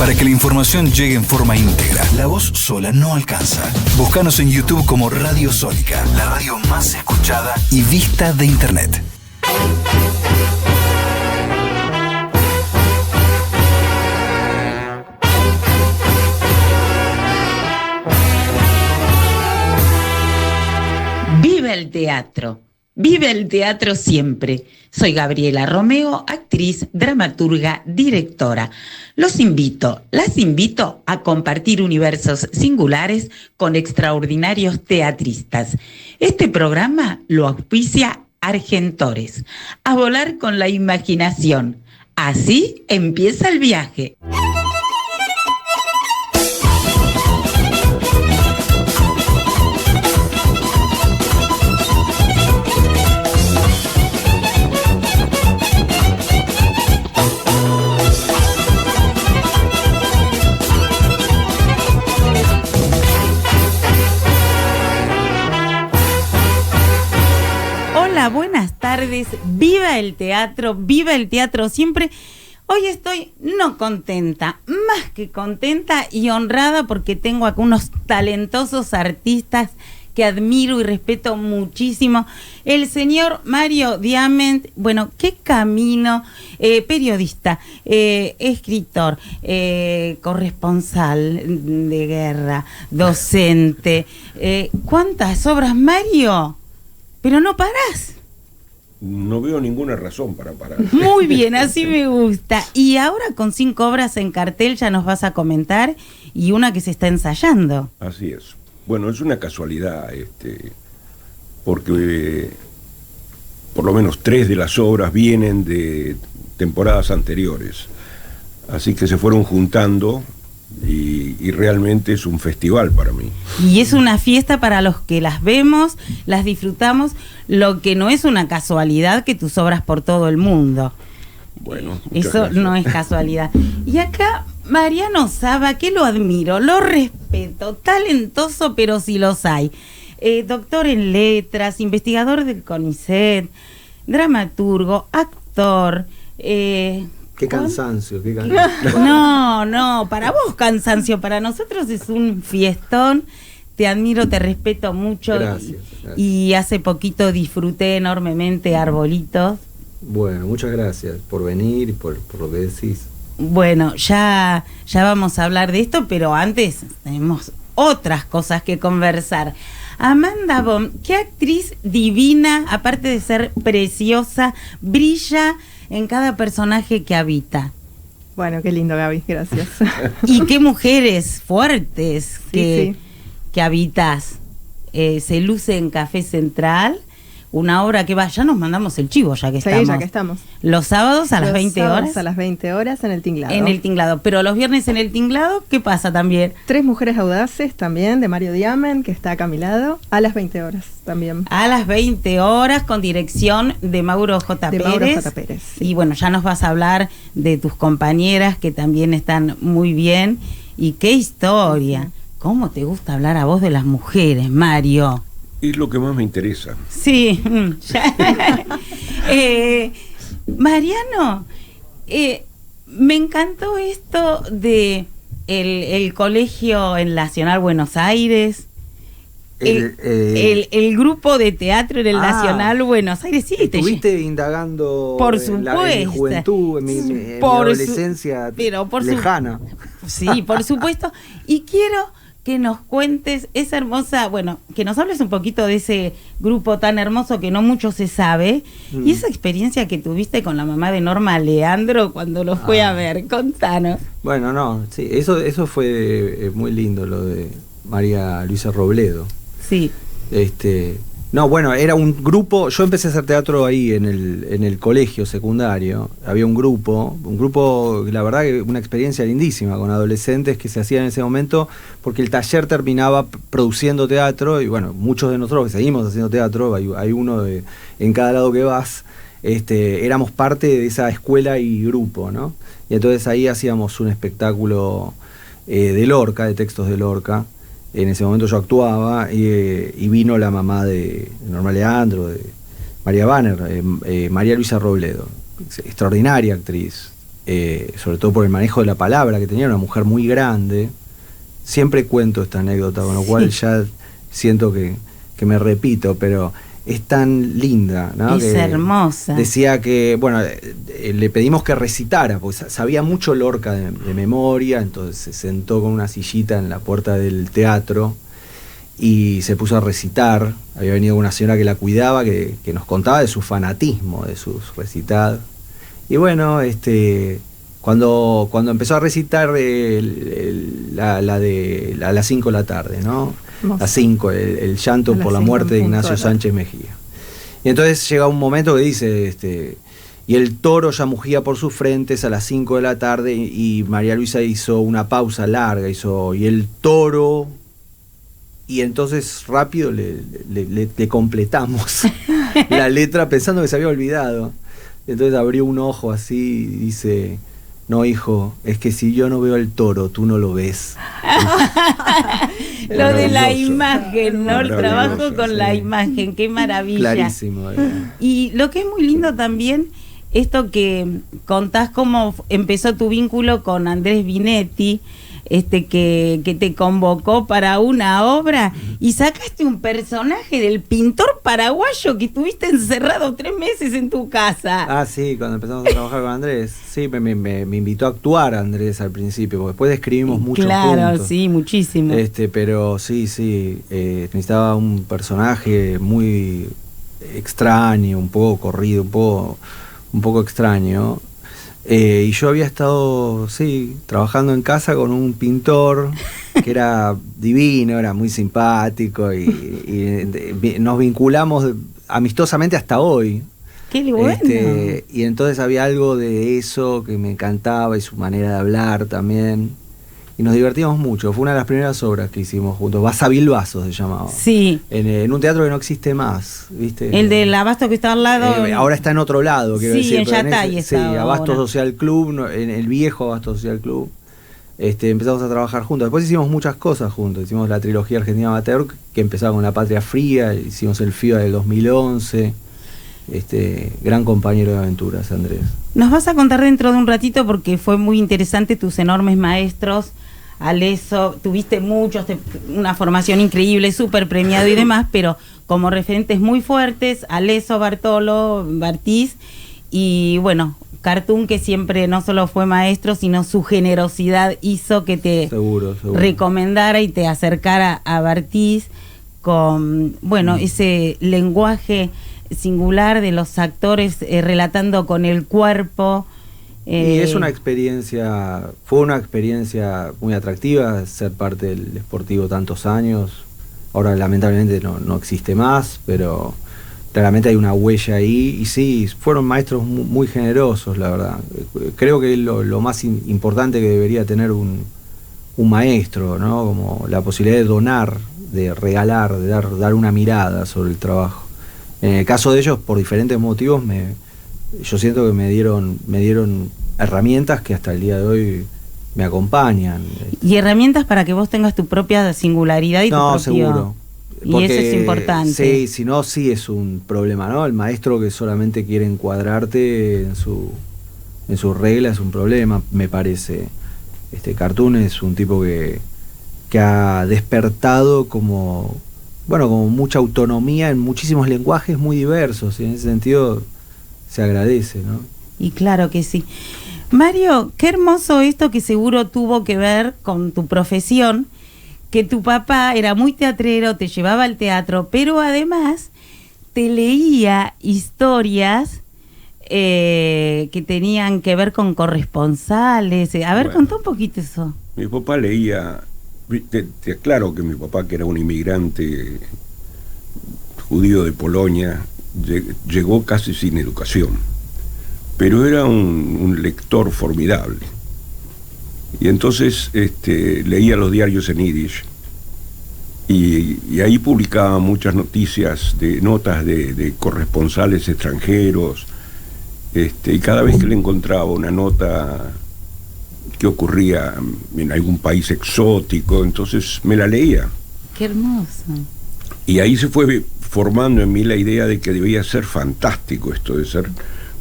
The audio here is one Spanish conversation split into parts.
Para que la información llegue en forma íntegra, la voz sola no alcanza. Búscanos en YouTube como Radio Sónica, la radio más escuchada y vista de Internet. ¡Viva el teatro! ¡Viva el teatro siempre! Soy Gabriela Romeo, actriz, dramaturga, directora. Las invito a compartir universos singulares con extraordinarios teatristas. Este programa lo auspicia Argentores. A volar con la imaginación. Así empieza el viaje. Buenas tardes, viva el teatro siempre. Hoy estoy no contenta, más que contenta y honrada porque tengo acá unos talentosos artistas que admiro y respeto muchísimo. El señor Mario Diamant, bueno, qué camino, periodista, escritor, corresponsal de guerra, docente. ¿Cuántas obras, Mario? Pero no parás. No veo ninguna razón para parar. Muy bien, así me gusta. Y ahora con 5 obras en cartel ya nos vas a comentar y una que se está ensayando. Así es. Bueno, es una casualidad, porque por lo menos 3 de las obras vienen de temporadas anteriores. Así que se fueron juntando y realmente es un festival para mí. Y es una fiesta para los que las vemos, las disfrutamos, lo que no es una casualidad que tus obras por todo el mundo. Bueno, eso gracias. No es casualidad. Y acá Mariano Saba, que lo admiro, lo respeto, talentoso, pero si los hay. Doctor en letras, investigador del CONICET, dramaturgo, actor. Qué cansancio, qué cansancio. No, para vos cansancio, para nosotros es un fiestón. Te admiro, te respeto mucho. Gracias. Y hace poquito disfruté enormemente Arbolitos. Bueno, muchas gracias por venir y por lo que decís. Bueno, ya vamos a hablar de esto, pero antes tenemos otras cosas que conversar. Amanda Bohm, qué actriz divina, aparte de ser preciosa, brilla en cada personaje que habita. Bueno, qué lindo, Gaby, gracias. Y qué mujeres fuertes sí. que habitas. Se luce en Café Central, una obra que ya nos mandamos el chivo, ya que estamos. Sí, ya que estamos. Los sábados a las 20 horas. A las 20 horas en el Tinglado. En el Tinglado, pero los viernes en el Tinglado, ¿qué pasa también? 3 mujeres audaces también, de Mario Diamant, que está acá a mi lado, a las 20 horas también. A las 20 horas, con dirección de Mauro J. Pérez. Sí. Y bueno, ya nos vas a hablar de tus compañeras, que también están muy bien. Y qué historia. Sí. ¿Cómo te gusta hablar a vos de las mujeres, Mario? Es lo que más me interesa. Sí. Mariano, me encantó esto de el colegio en Nacional Buenos Aires. El grupo de teatro en el Nacional Buenos Aires. Sí, estuviste indagando por en mi juventud, en mi adolescencia lejana. Sí, por supuesto. Y quiero que nos cuentes esa hermosa, bueno, que nos hables un poquito de ese grupo tan hermoso que no mucho se sabe, y esa experiencia que tuviste con la mamá de Norma Leandro cuando lo fue a ver. Contanos. Bueno, sí, eso fue muy lindo, lo de María Luisa Robledo. Sí. No, bueno, era un grupo. Yo empecé a hacer teatro ahí en el colegio secundario. Había un grupo, la verdad que una experiencia lindísima con adolescentes que se hacía en ese momento, porque el taller terminaba produciendo teatro y bueno, muchos de nosotros que seguimos haciendo teatro, hay uno en cada lado que vas, éramos parte de esa escuela y grupo, ¿no? Y entonces ahí hacíamos un espectáculo de Lorca, de textos de Lorca. En ese momento yo actuaba y vino la mamá de Norma Leandro, de María Banner, María Luisa Robledo, extraordinaria actriz, sobre todo por el manejo de la palabra, que tenía una mujer muy grande. Siempre cuento esta anécdota, con lo cual ya siento que me repito, pero es tan linda, ¿no? Es hermosa. Decía que, bueno, le pedimos que recitara, porque sabía mucho Lorca de memoria, entonces se sentó con una sillita en la puerta del teatro y se puso a recitar. Había venido una señora que la cuidaba, que nos contaba de su fanatismo, de sus recitadas. Y bueno, cuando empezó a recitar a las 5 de la tarde, ¿no? A 5, el llanto por la muerte de Ignacio Sánchez Mejía. Y entonces llega un momento que dice, y el toro ya mugía por sus frentes a las 5 de la tarde, y María Luisa hizo una pausa larga, y el toro, y entonces rápido le completamos la letra pensando que se había olvidado. Entonces abrió un ojo así y dice: no, hijo, es que si yo no veo el toro, tú no lo ves. Lo de la imagen, ¿no? El trabajo con la imagen, qué maravilla. Clarísimo. Y lo que es muy lindo también, esto que contás cómo empezó tu vínculo con Andrés Binetti, que te convocó para una obra y sacaste un personaje del pintor paraguayo que estuviste encerrado 3 meses en tu casa. Ah, sí, cuando empezamos a trabajar con Andrés. Sí, me invitó a actuar Andrés al principio, porque después escribimos mucho juntos. Claro, sí, muchísimo. Pero sí, necesitaba un personaje muy extraño, un poco corrido, un poco extraño. Y yo había estado, trabajando en casa con un pintor que era divino, era muy simpático y nos vinculamos amistosamente hasta hoy. ¡Qué bueno! Y entonces había algo de eso que me encantaba y su manera de hablar también. Y nos divertimos mucho. Fue una de las primeras obras que hicimos juntos. Basavilbaso se llamaba. Sí. En un teatro que no existe más, ¿viste? El del Abasto que está al lado. Ahora está en otro lado, quiero decir. En Yatay está. Sí, Abasto Social Club, en el viejo Abasto Social Club. Empezamos a trabajar juntos. Después hicimos muchas cosas juntos. Hicimos la trilogía Argentina Amateur, que empezaba con La Patria Fría. Hicimos el FIBA del 2011. Gran compañero de aventuras, Andrés. Nos vas a contar dentro de un ratito, porque fue muy interesante tus enormes maestros. Aleso, tuviste muchos, una formación increíble, súper premiado y demás, pero como referentes muy fuertes, Aleso, Bartolo, Bartiz, y bueno, Cartoon, que siempre no solo fue maestro, sino su generosidad hizo que te seguro. recomendara y te acercara a Bartiz con, ese lenguaje singular de los actores relatando con el cuerpo. Y es una experiencia, fue una experiencia muy atractiva ser parte del Sportivo tantos años. Ahora lamentablemente no existe más, pero claramente hay una huella ahí. Y sí, fueron maestros muy generosos, la verdad. Creo que lo más importante que debería tener un maestro, ¿no? Como la posibilidad de donar, de regalar, de dar una mirada sobre el trabajo. En el caso de ellos, por diferentes motivos, yo siento que me dieron herramientas que hasta el día de hoy me acompañan. Y herramientas para que vos tengas tu propia singularidad y tu propio... seguro. Y eso es importante. Sí, si no, sí es un problema, ¿no? El maestro que solamente quiere encuadrarte en su regla es un problema, me parece. Cartoon es un tipo que ha despertado como mucha autonomía en muchísimos lenguajes muy diversos, y en ese sentido se agradece, ¿no? Y claro que sí. Mario, qué hermoso esto, que seguro tuvo que ver con tu profesión, que tu papá era muy teatrero, te llevaba al teatro, pero además te leía historias que tenían que ver con corresponsales. A ver, contá un poquito eso. Mi papá leía, te aclaro que mi papá, que era un inmigrante judío de Polonia, llegó casi sin educación, pero era un lector formidable. Y entonces leía los diarios en yiddish, y ahí publicaba muchas notas de corresponsales extranjeros, y cada vez que le encontraba una nota que ocurría en algún país exótico, entonces me la leía. ¡Qué hermoso! Y ahí se fue formando en mí la idea de que debía ser fantástico esto de ser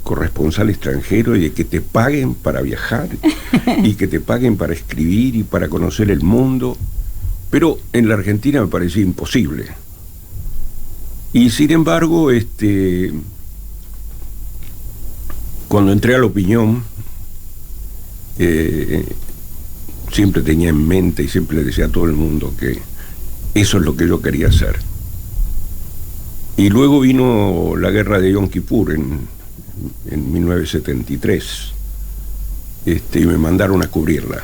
corresponsal extranjero y de que te paguen para viajar y que te paguen para escribir y para conocer el mundo. Pero en la Argentina me parecía imposible. Y sin embargo, cuando entré a La Opinión, siempre tenía en mente y siempre le decía a todo el mundo que eso es lo que yo quería hacer. Y luego vino la guerra de Yom Kippur en 1973, y me mandaron a cubrirla.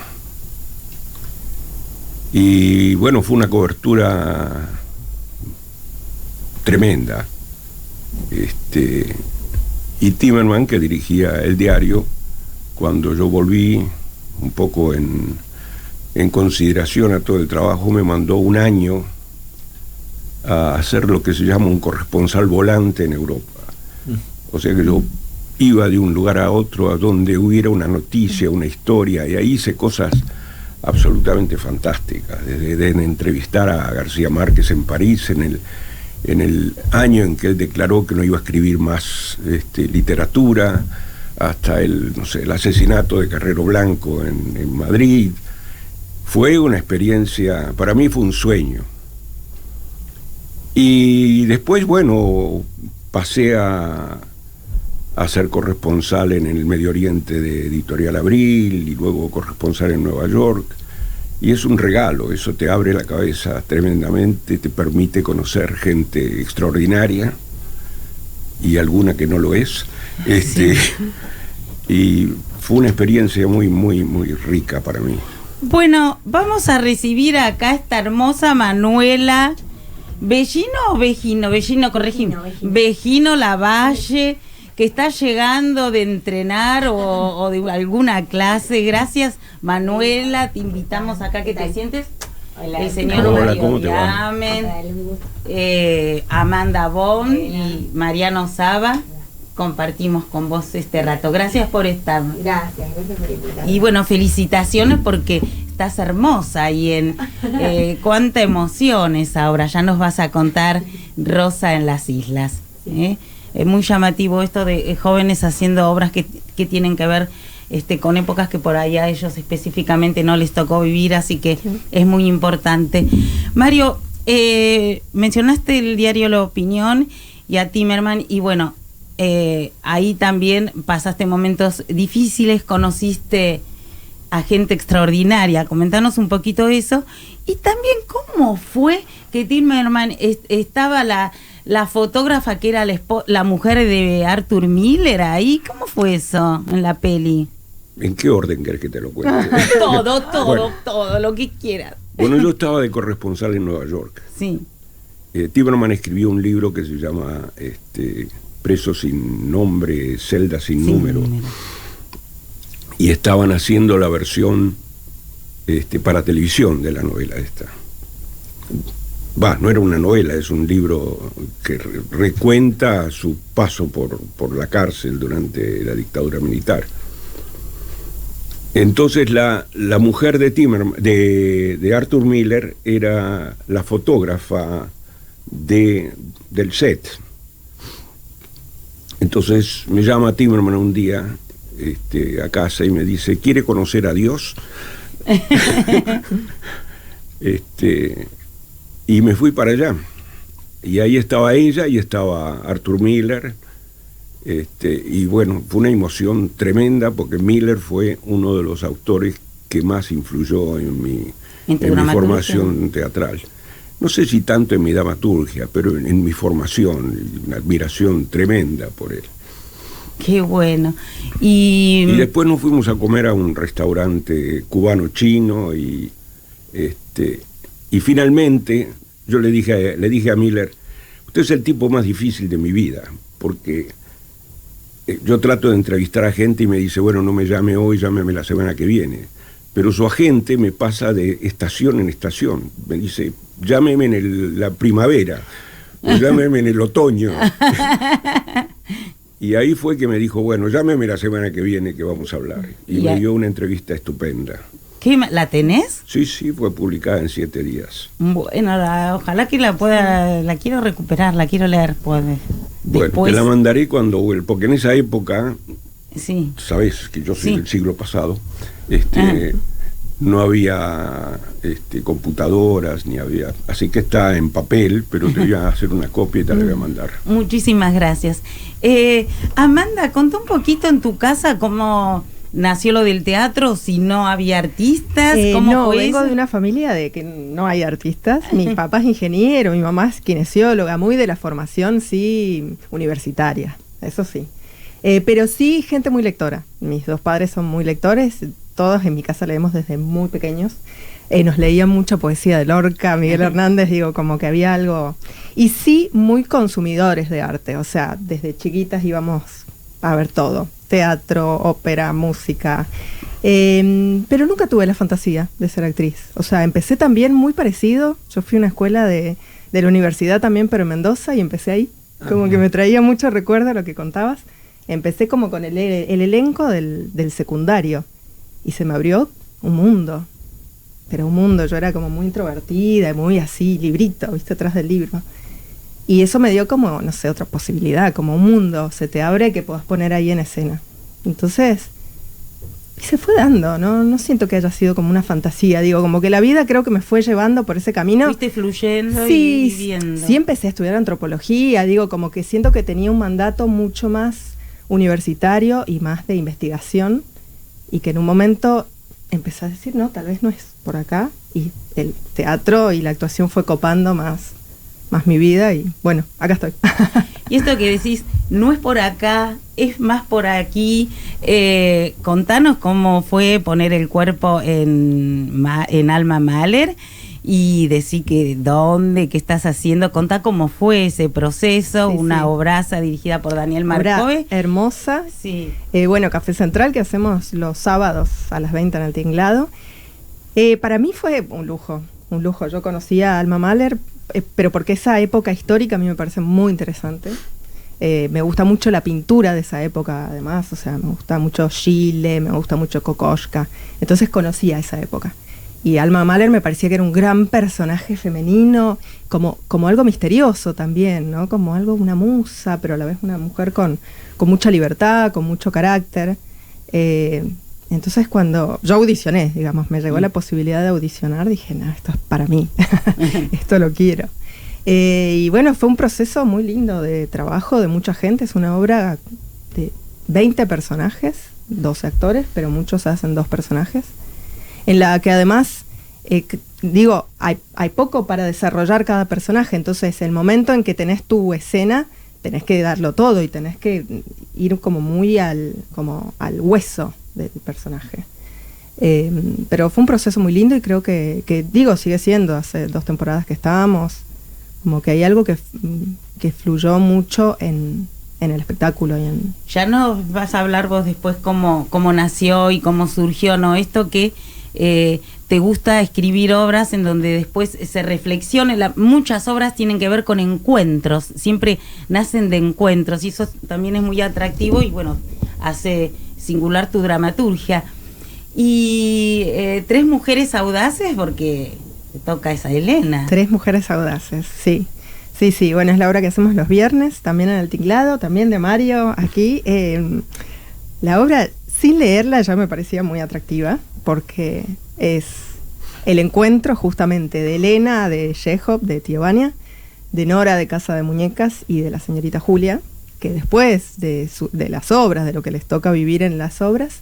Y bueno, fue una cobertura tremenda. Y Timerman, que dirigía el diario, cuando yo volví un poco en consideración a todo el trabajo, me mandó un año a hacer lo que se llama un corresponsal volante en Europa. O sea que yo iba de un lugar a otro a donde hubiera una noticia, una historia, y ahí hice cosas absolutamente fantásticas, desde entrevistar a García Márquez en París en el año en que él declaró que no iba a escribir más literatura, hasta el asesinato de Carrero Blanco en Madrid. Fue una experiencia, para mí fue un sueño. Y después, bueno, pasé a ser corresponsal en el Medio Oriente de Editorial Abril y luego corresponsal en Nueva York. Y es un regalo, eso te abre la cabeza tremendamente, te permite conocer gente extraordinaria y alguna que no lo es. Y fue una experiencia muy, muy, muy rica para mí. Bueno, vamos a recibir acá a esta hermosa Manuela Bellino o Vegino, corregime. Vegino Lavalle, que está llegando de entrenar o de alguna clase. Gracias, Manuela, te invitamos acá que te sientes. Hola, el señor ¿cómo te va? Amanda Bon y Mariano Saba, compartimos con vos este rato. Gracias por estar. Gracias por invitarme. Y bueno, felicitaciones porque estás hermosa y cuánta emoción es ahora. Ya nos vas a contar Rosa en las Islas. Es muy llamativo esto de jóvenes haciendo obras que tienen que ver con épocas que por ahí a ellos específicamente no les tocó vivir, así que es muy importante. Mario, mencionaste el diario La Opinión y a Timerman, y bueno, ahí también pasaste momentos difíciles, conociste a gente extraordinaria. Comentanos un poquito eso, y también cómo fue que Timerman estaba la fotógrafa que era la mujer de Arthur Miller ahí. ¿Cómo fue eso en la peli? ¿En qué orden querés que te lo cuente? todo, lo que quieras. Bueno, yo estaba de corresponsal en Nueva York. Sí. Timerman escribió un libro que se llama Preso sin nombre, celda sin número. Y estaban haciendo la versión para televisión de la novela esta. No era una novela, es un libro que recuenta su paso por la cárcel durante la dictadura militar. Entonces la mujer de Timerman, de Arthur Miller, era la fotógrafa del set. Entonces me llama Timerman un día a casa y me dice: ¿quiere conocer a Dios? Y me fui para allá. Y ahí estaba ella y estaba Arthur Miller. Y bueno, fue una emoción tremenda porque Miller fue uno de los autores que más influyó en mi formación teatral. No sé si tanto en mi dramaturgia, pero en mi formación, una admiración tremenda por él. Qué bueno. Y después nos fuimos a comer a un restaurante cubano-chino y finalmente yo le dije a Miller: usted es el tipo más difícil de mi vida, porque yo trato de entrevistar a gente y me dice: bueno, no me llame hoy, llámeme la semana que viene. Pero su agente me pasa de estación en estación. Me dice: llámeme en la primavera, o llámeme en el otoño. Y ahí fue que me dijo: bueno, llámeme la semana que viene que vamos a hablar. Y me dio una entrevista estupenda. ¿La tenés? Sí, fue publicada en 7 días. Bueno, ojalá que la quiero recuperar, la quiero leer. Bueno, después... te la mandaré cuando vuelva, porque en esa época, Sí. sabes que yo soy Sí. del siglo pasado, no había computadoras, ni había, así que está en papel, pero te voy a hacer una copia y te la voy a mandar. Muchísimas gracias. Amanda, contá un poquito en tu casa cómo nació lo del teatro, si no había artistas, ¿cómo no, fue vengo eso? de una familia de que no hay artistas. Mi papá es ingeniero, mi mamá es kinesióloga, muy de la formación, sí, universitaria, eso sí. Pero sí, gente muy lectora. Mis dos padres son muy lectores, todos en mi casa leemos desde muy pequeños. Nos leían mucha poesía de Lorca, Miguel Hernández, digo, como que había algo... Y sí, muy consumidores de arte, o sea, desde chiquitas íbamos a ver todo. Teatro, ópera, música, pero nunca tuve la fantasía de ser actriz. O sea, empecé también muy parecido. Yo fui a una escuela de la universidad también, pero en Mendoza, y empecé ahí. Como que me traía mucho recuerdo a lo que contabas. Empecé como con el elenco del secundario y se me abrió un mundo. Pero un mundo, yo era como muy introvertida, muy así, librito, viste, atrás del libro. Y eso me dio como, no sé, otra posibilidad, como un mundo se te abre que puedas poner ahí en escena. Entonces, y se fue dando, no siento que haya sido como una fantasía, digo, como que la vida creo que me fue llevando por ese camino. Fuiste fluyendo y Sí, viviendo. sí empecé a estudiar antropología, digo, como que siento que tenía un mandato mucho más universitario y más de investigación, y que en un momento empecé a decir, no, tal vez no es por acá, y el teatro y la actuación fue copando más mi vida, y bueno, acá estoy. Y esto que decís, no es por acá, es más por aquí. Contanos cómo fue poner el cuerpo en Alma Mahler y decir que dónde, qué estás haciendo. Contá cómo fue ese proceso, Sí, una sí. obraza dirigida por Daniel Obra Marcove. hermosa. Sí. Bueno, Café Central, que hacemos los sábados a las 20 en el Tinglado. Para mí fue un lujo. Yo conocía a Alma Mahler, pero porque esa época histórica a mí me parece muy interesante. Me gusta mucho la pintura de esa época, además, o sea, me gusta mucho Chile, me gusta mucho Kokoschka. Entonces conocía esa época. Y Alma Mahler me parecía que era un gran personaje femenino, como algo misterioso también, ¿no? Como algo, una musa, pero a la vez una mujer con mucha libertad, con mucho carácter. Entonces cuando yo audicioné, digamos, me llegó la posibilidad de audicionar, dije, no, esto es para mí, esto lo quiero. Y bueno, fue un proceso muy lindo de trabajo de mucha gente, es una obra de 20 personajes, 12 actores, pero muchos hacen 2 personajes, en la que además, digo, hay poco para desarrollar cada personaje, entonces el momento en que tenés tu escena, tenés que darlo todo y tenés que ir como muy al hueso del personaje. Pero fue un proceso muy lindo y creo que digo, sigue siendo, hace 2 temporadas que estábamos, como que hay algo que fluyó mucho en el espectáculo. Ya nos vas a hablar vos después cómo nació y cómo surgió, ¿no? Esto que te gusta escribir obras en donde después se reflexione. Muchas obras tienen que ver con encuentros, siempre nacen de encuentros y eso también es muy atractivo y bueno, hace singular tu dramaturgia. Y 3 mujeres audaces, porque te toca esa Elena. 3 mujeres audaces, sí. Sí, bueno, es la obra que hacemos los viernes, también en el Tinglado, también de Mario, aquí. La obra, sin leerla, ya me parecía muy atractiva, porque es el encuentro justamente de Elena, de Chekhov, de Tío Vania, de Nora, de Casa de Muñecas, y de la señorita Julia, que después de las obras, de lo que les toca vivir en las obras,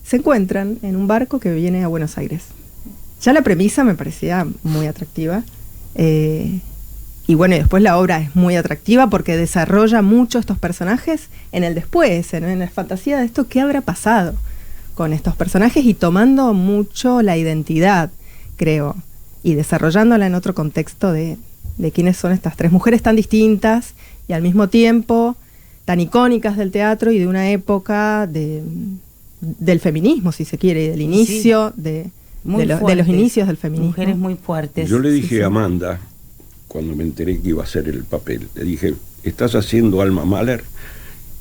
se encuentran en un barco que viene a Buenos Aires. Ya la premisa me parecía muy atractiva. Y bueno, y después la obra es muy atractiva porque desarrolla mucho estos personajes en el después, en la fantasía de esto, ¿qué habrá pasado con estos personajes? Y tomando mucho la identidad, creo, y desarrollándola en otro contexto de quiénes son estas 3 mujeres tan distintas y al mismo tiempo tan icónicas del teatro y de una época del feminismo, si se quiere, y del inicio, sí. de Fuertes, los inicios del feminismo. Mujeres muy fuertes. Yo le dije sí. a Amanda, cuando me enteré que iba a hacer el papel, le dije, estás haciendo Alma Mahler,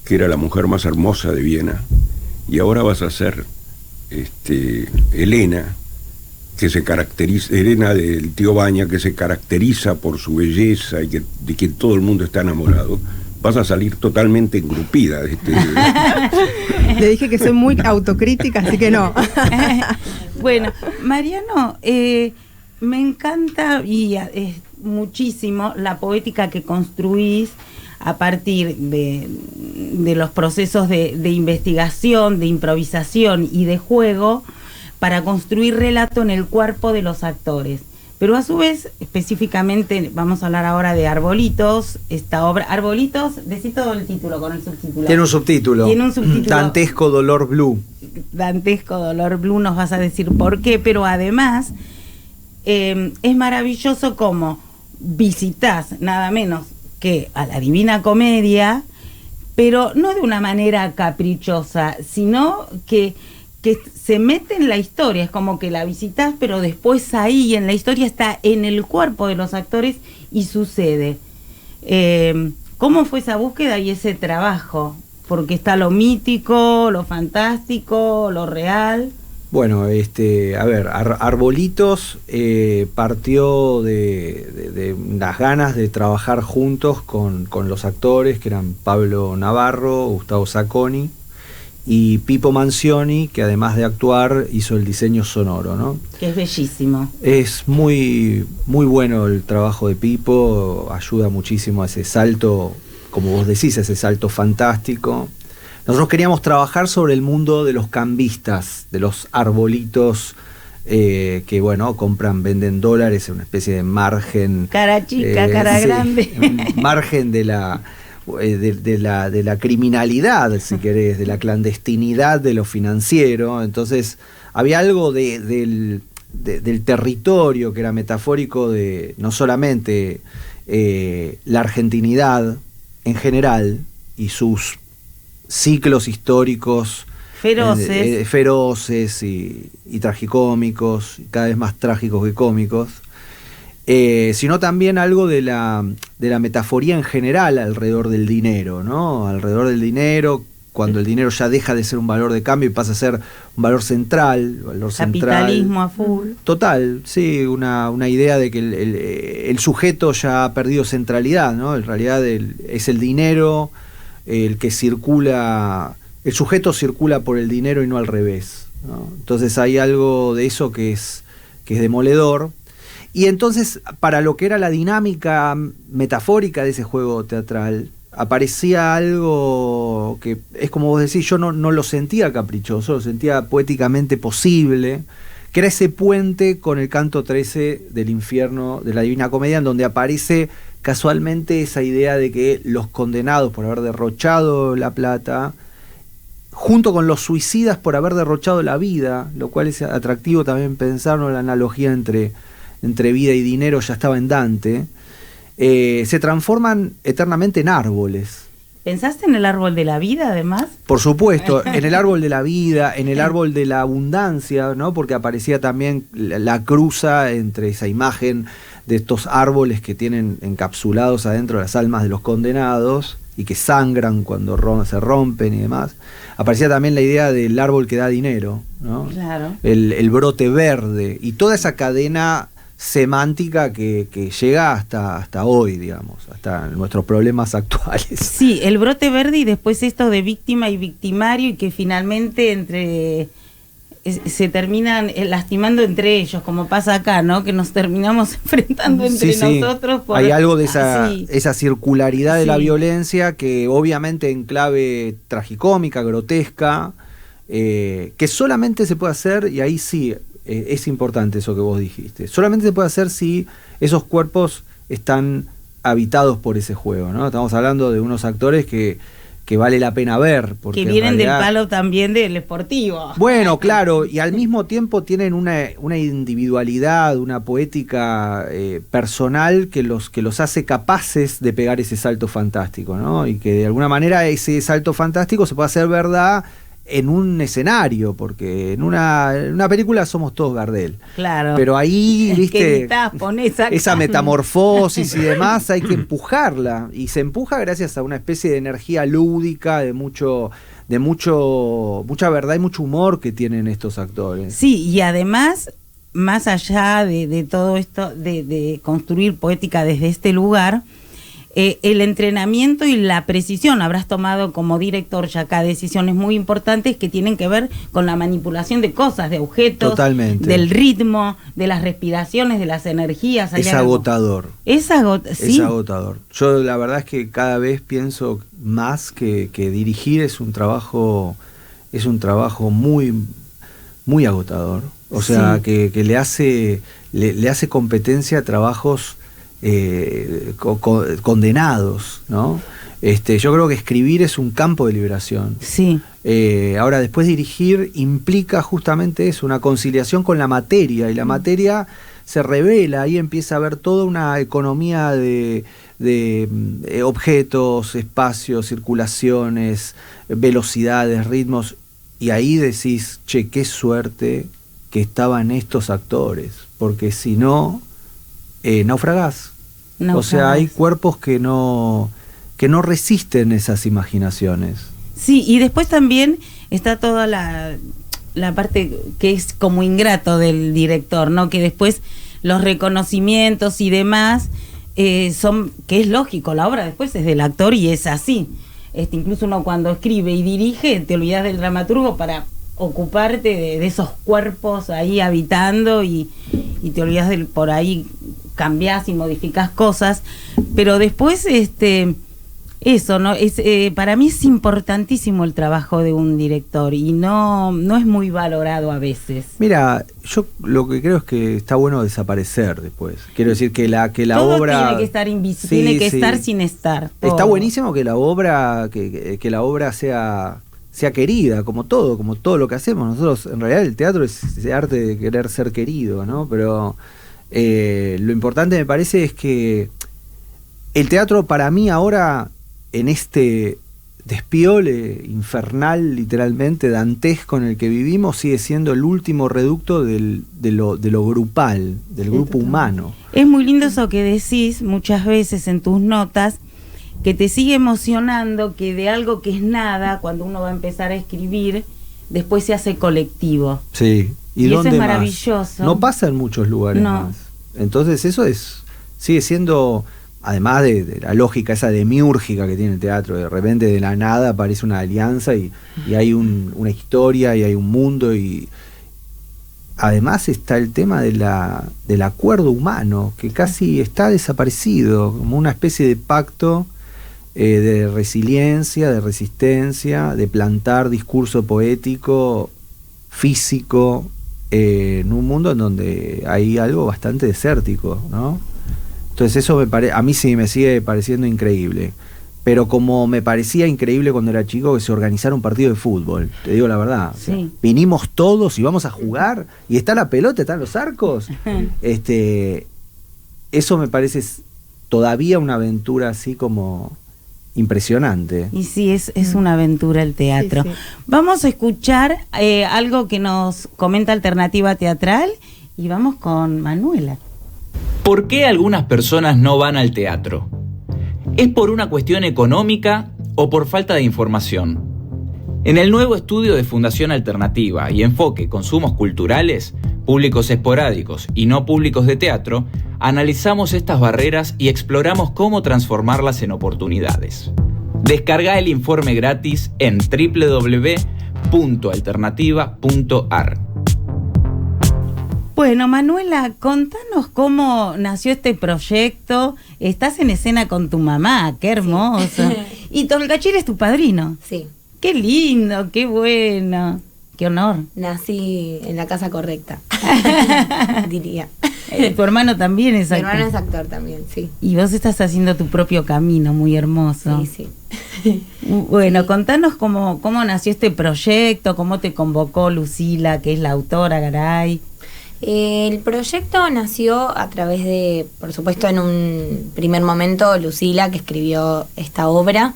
que era la mujer más hermosa de Viena, y ahora vas a hacer Elena, que se caracteriza, Elena del Tío Vania, que se caracteriza por su belleza y de que todo el mundo está enamorado. vas a salir totalmente engrupida. Le dije que soy muy autocrítica, así que no. Bueno, Mariano, me encanta y muchísimo la poética que construís a partir de los procesos de investigación, de improvisación y de juego para construir relato en el cuerpo de los actores. Pero a su vez, específicamente, vamos a hablar ahora de Arbolitos, esta obra. Arbolitos, decí todo el título con el subtítulo. Tiene un subtítulo. Dantesco Dolor Blue. Dantesco Dolor Blue, nos vas a decir por qué, pero además es maravilloso cómo visitas nada menos que a la Divina Comedia, pero no de una manera caprichosa, sino que se mete en la historia, es como que la visitas, pero después ahí en la historia está en el cuerpo de los actores y sucede. ¿Cómo fue esa búsqueda y ese trabajo? Porque está lo mítico, lo fantástico, lo real. Bueno, a ver, Arbolitos partió de las ganas de trabajar juntos con los actores, que eran Pablo Navarro, Gustavo Zacconi y Pipo Manzioni, que además de actuar hizo el diseño sonoro, ¿no? Que es bellísimo. Es muy, muy bueno el trabajo de Pipo, ayuda muchísimo a ese salto, como vos decís, ese salto fantástico. Nosotros queríamos trabajar sobre el mundo de los cambistas, de los arbolitos que, bueno, venden dólares, una especie de margen. Cara chica, cara grande. Margen de la criminalidad, si querés, de la clandestinidad de lo financiero. Entonces había algo del territorio que era metafórico de no solamente la argentinidad en general y sus ciclos históricos feroces y tragicómicos, cada vez más trágicos que cómicos, sino también algo de la metaforía en general alrededor del dinero, ¿no? Alrededor del dinero, cuando el dinero ya deja de ser un valor de cambio y pasa a ser un valor central. Capitalismo a full. Total, sí, una idea de que el sujeto ya ha perdido centralidad, ¿no? En realidad es el dinero el que circula, el sujeto circula por el dinero y no al revés, ¿no? Entonces hay algo de eso que es demoledor. Y entonces, para lo que era la dinámica metafórica de ese juego teatral, aparecía algo que es como vos decís, yo no lo sentía caprichoso, lo sentía poéticamente posible, que era ese puente con el canto 13 del infierno de la Divina Comedia, en donde aparece casualmente esa idea de que los condenados por haber derrochado la plata, junto con los suicidas por haber derrochado la vida, lo cual es atractivo también pensar, ¿no? La analogía entre vida y dinero ya estaba en Dante, se transforman eternamente en árboles. ¿Pensaste en el árbol de la vida, además? Por supuesto, en el árbol de la vida, en el árbol de la abundancia, ¿no? Porque aparecía también la cruza entre esa imagen de estos árboles que tienen encapsulados adentro las almas de los condenados y que sangran cuando se rompen y demás. Aparecía también la idea del árbol que da dinero, ¿no? Claro. El brote verde y toda esa cadena semántica que llega hasta hoy, digamos, hasta nuestros problemas actuales. Sí, el brote verde y después esto de víctima y victimario y que finalmente se terminan lastimando entre ellos, como pasa acá, ¿no? Que nos terminamos enfrentando entre nosotros. Hay algo de esa circularidad de la violencia que obviamente en clave tragicómica, grotesca, que solamente se puede hacer, y ahí sí es importante eso que vos dijiste, solamente se puede hacer si esos cuerpos están habitados por ese juego, ¿no? Estamos hablando de unos actores que vale la pena ver. Porque que vienen del palo también del esportivo. Bueno, claro, y al mismo tiempo tienen una individualidad, una poética personal que los hace capaces de pegar ese salto fantástico, ¿no? Y que de alguna manera ese salto fantástico se puede hacer verdad en un escenario, porque en una película somos todos Gardel. Claro. Pero ahí, viste, esa metamorfosis y demás hay que empujarla. Y se empuja gracias a una especie de energía lúdica, de mucha verdad y mucho humor que tienen estos actores. Sí, y además, más allá de todo esto, de construir poética desde este lugar, el entrenamiento y la precisión. Habrás tomado como director ya acá decisiones muy importantes que tienen que ver con la manipulación de cosas, de objetos, totalmente, del ritmo, de las respiraciones, de las energías. Es agotador. ¿Sí? Es agotador. Yo la verdad es que cada vez pienso más que dirigir es un trabajo muy, muy agotador. O sea, sí, que le hace competencia a trabajos condenados, ¿no? Yo creo que escribir es un campo de liberación. Sí. Ahora, después dirigir implica justamente eso, una conciliación con la materia, y la materia se revela, ahí empieza a haber toda una economía de objetos, espacios, circulaciones, velocidades, ritmos, y ahí decís, che, qué suerte que estaban estos actores, porque si no, naufragás. O sea, hay cuerpos que no resisten esas imaginaciones. Sí, y después también está toda la parte que es como ingrato del director, ¿no? Que después los reconocimientos y demás son, que es lógico, la obra después es del actor y es así. Incluso uno cuando escribe y dirige, te olvidas del dramaturgo para ocuparte de esos cuerpos ahí habitando y te olvidas por ahí cambiás y modificás cosas, pero después eso, ¿no? Para mí es importantísimo el trabajo de un director y no es muy valorado a veces. Mira, yo lo que creo es que está bueno desaparecer después. Quiero decir que la todo obra tiene que estar invisible, sí, tiene que estar sin estar. Todo. Está buenísimo que la obra sea querida, como todo lo que hacemos. Nosotros, en realidad, el teatro es ese arte de querer ser querido, ¿no? Pero lo importante me parece es que el teatro para mí ahora, en este despiole infernal, literalmente dantesco en el que vivimos, sigue siendo el último reducto de lo grupal, del grupo humano. Es muy lindo eso que decís muchas veces en tus notas, que te sigue emocionando que de algo que es nada, cuando uno va a empezar a escribir, después se hace colectivo. Sí. Y ¿dónde eso es más? Maravilloso. No pasa en muchos lugares más. Entonces eso sigue siendo, además de la lógica esa demiúrgica que tiene el teatro, de repente de la nada aparece una alianza y hay una historia y hay un mundo, y además está el tema del acuerdo humano, que casi está desaparecido, como una especie de pacto de resiliencia, de resistencia, de plantar discurso poético, físico, en un mundo en donde hay algo bastante desértico, ¿no? Entonces eso a mí sí me sigue pareciendo increíble. Pero como me parecía increíble cuando era chico que se organizara un partido de fútbol, te digo la verdad. Sí. O sea, vinimos todos y vamos a jugar, y está la pelota, están los arcos. Eso me parece todavía una aventura así como impresionante. Y sí, es una aventura el teatro. Sí, sí. Vamos a escuchar algo que nos comenta Alternativa Teatral y vamos con Manuela. ¿Por qué algunas personas no van al teatro? ¿Es por una cuestión económica o por falta de información? En el nuevo estudio de Fundación Alternativa y Enfoque Consumos Culturales, Públicos Esporádicos y No Públicos de Teatro, analizamos estas barreras y exploramos cómo transformarlas en oportunidades. Descarga el informe gratis en www.alternativa.ar. Bueno, Manuela, contanos cómo nació este proyecto. Estás en escena con tu mamá, qué hermoso. Sí. Y Tolcachir es tu padrino. Sí. Qué lindo, qué bueno. Qué honor. Nací en la casa correcta, diría. Tu hermano también es actor. Mi hermano es actor también, sí. Y vos estás haciendo tu propio camino, muy hermoso. Sí, sí. Bueno, sí. Contanos cómo nació este proyecto, cómo te convocó Lucila, que es la autora, Garay. El proyecto nació a través de, por supuesto, en un primer momento, Lucila, que escribió esta obra,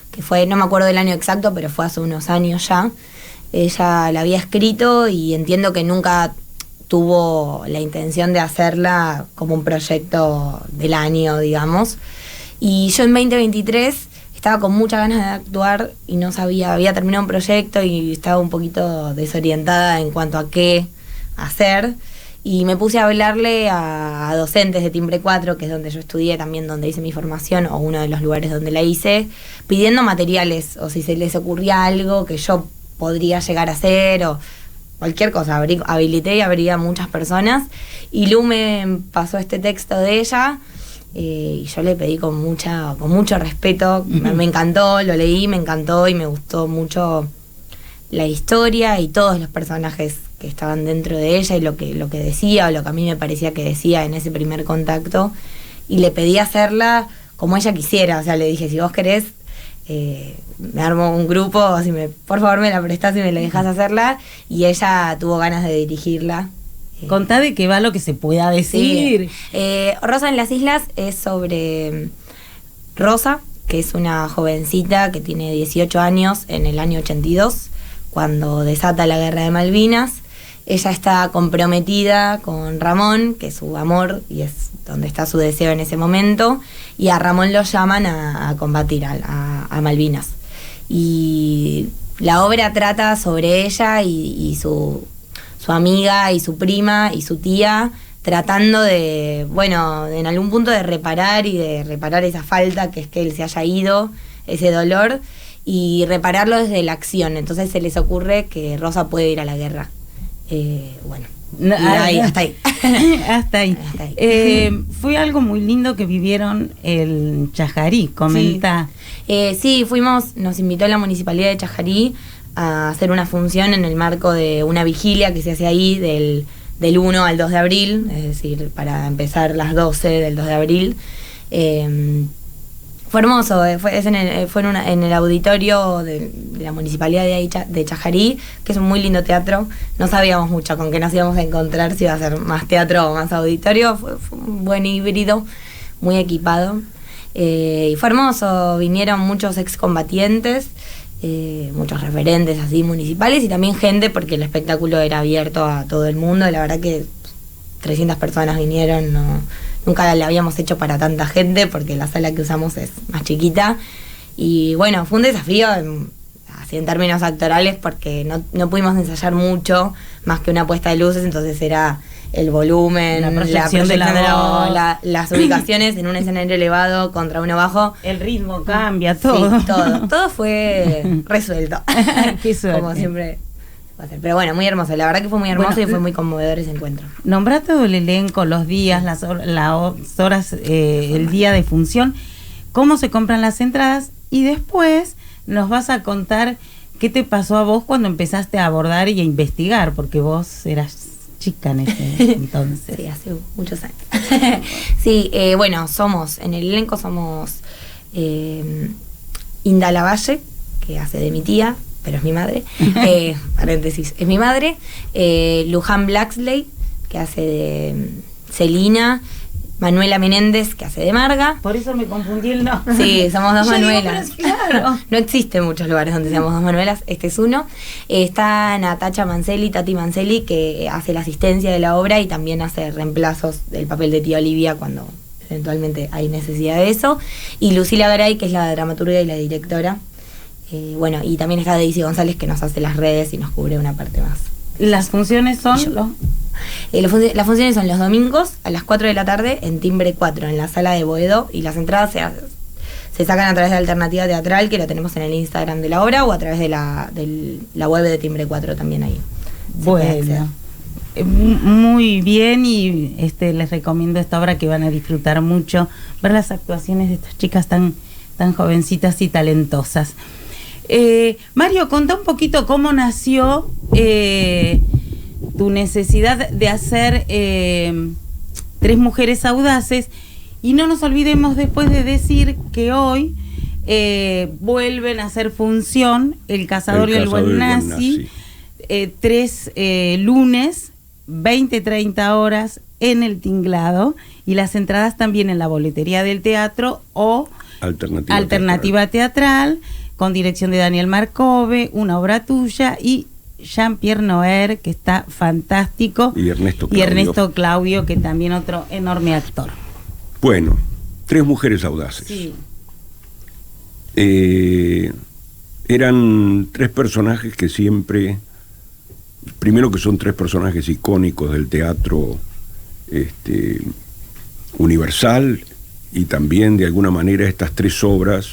que fue, no me acuerdo del año exacto, pero fue hace unos años ya. Ella la había escrito y entiendo que nunca tuvo la intención de hacerla como un proyecto del año, digamos. Y yo en 2023 estaba con muchas ganas de actuar y no sabía, había terminado un proyecto y estaba un poquito desorientada en cuanto a qué hacer. Y me puse a hablarle a docentes de Timbre 4, que es donde yo estudié también, donde hice mi formación, o uno de los lugares donde la hice, pidiendo materiales, o si se les ocurría algo que yo podría llegar a hacer, o cualquier cosa. Habilité y abrí a muchas personas. Y Lu me pasó este texto de ella, y yo le pedí con mucho respeto. Me encantó, lo leí, me encantó y me gustó mucho la historia y todos los personajes que estaban dentro de ella y lo que decía, o lo que a mí me parecía que decía en ese primer contacto, y le pedí hacerla como ella quisiera. O sea, le dije, si vos querés, me armo un grupo, por favor me la prestás y me la dejás hacerla, y ella tuvo ganas de dirigirla. Contá de qué va lo que se pueda decir. Sí. Rosa en las Islas es sobre Rosa, que es una jovencita que tiene 18 años en el año 82, cuando desata la guerra de Malvinas. Ella está comprometida con Ramón, que es su amor y es donde está su deseo en ese momento, y a Ramón lo llaman a combatir a Malvinas. Y la obra trata sobre ella y su amiga y su prima y su tía, tratando de, bueno, en algún punto de reparar esa falta, que es que él se haya ido, ese dolor, y repararlo desde la acción. Entonces se les ocurre que Rosa puede ir a la guerra. Bueno, no, hasta ahí. Hasta ahí. Fue algo muy lindo que vivieron el Chajarí, comenta. Sí, nos invitó la Municipalidad de Chajarí a hacer una función en el marco de una vigilia que se hace ahí del 1 al 2 de abril, es decir, para empezar las 12 del 2 de abril. Fue hermoso, fue en el auditorio de la Municipalidad de Chajarí, que es un muy lindo teatro. No sabíamos mucho con qué nos íbamos a encontrar, si iba a ser más teatro o más auditorio. Fue un buen híbrido, muy equipado. Y fue hermoso, vinieron muchos excombatientes, muchos referentes así municipales, y también gente, porque el espectáculo era abierto a todo el mundo. La verdad que 300 personas vinieron, nunca la habíamos hecho para tanta gente, porque la sala que usamos es más chiquita. Y bueno, fue un desafío así en términos actorales, porque no pudimos ensayar mucho, más que una puesta de luces. Entonces era el volumen, la proyección de las ubicaciones en un escenario elevado contra uno bajo. El ritmo cambia, todo. Sí, todo fue resuelto. Qué suerte. Como siempre. Pero bueno, muy hermoso, la verdad que fue muy hermoso, y fue muy conmovedor ese encuentro. Nombrá todo el elenco, los días, las horas, el día de función, cómo se compran las entradas, y después nos vas a contar qué te pasó a vos cuando empezaste a abordar y a investigar, porque vos eras chica en ese entonces. Sí, hace muchos años. Sí, bueno, en el elenco somos Inda Lavalle, que hace de mi tía, pero es mi madre, paréntesis, es mi madre, Luján Blacksley, que hace de Celina, Manuela Menéndez, que hace de Marga. Por eso me confundí el nombre. Sí, somos dos Manuelas. Claro. No existen muchos lugares donde seamos dos Manuelas, este es uno. Está Tati Mancelli, que hace la asistencia de la obra y también hace reemplazos del papel de tía Olivia cuando eventualmente hay necesidad de eso. Y Lucila Garay, que es la dramaturga y la directora. Bueno, y también está Daisy González, que nos hace las redes y nos cubre una parte más. ¿Las funciones son? Las funciones son los domingos a las 4 de la tarde en Timbre 4, en la sala de Boedo, y las entradas se sacan a través de Alternativa Teatral, que lo tenemos en el Instagram de la obra, o a través de la web de Timbre 4 también ahí. Bueno, muy bien, y les recomiendo esta obra, que van a disfrutar mucho, ver las actuaciones de estas chicas tan jovencitas y talentosas. Mario, contá un poquito cómo nació tu necesidad de hacer Tres Mujeres Audaces, y no nos olvidemos después de decir que hoy vuelven a hacer función El Cazador y el Buen Nazi, 3 lunes, 20-30 horas en El Tinglado, y las entradas también en la boletería del teatro o Alternativa Teatral, con dirección de Daniel Marcove, una obra tuya, y Jean-Pierre Noer, que está fantástico, y Ernesto Claudio, que también otro enorme actor. Bueno, Tres Mujeres Audaces. Sí. Eran 3 personajes que siempre primero que son tres personajes icónicos del teatro universal, y también de alguna manera estas tres obras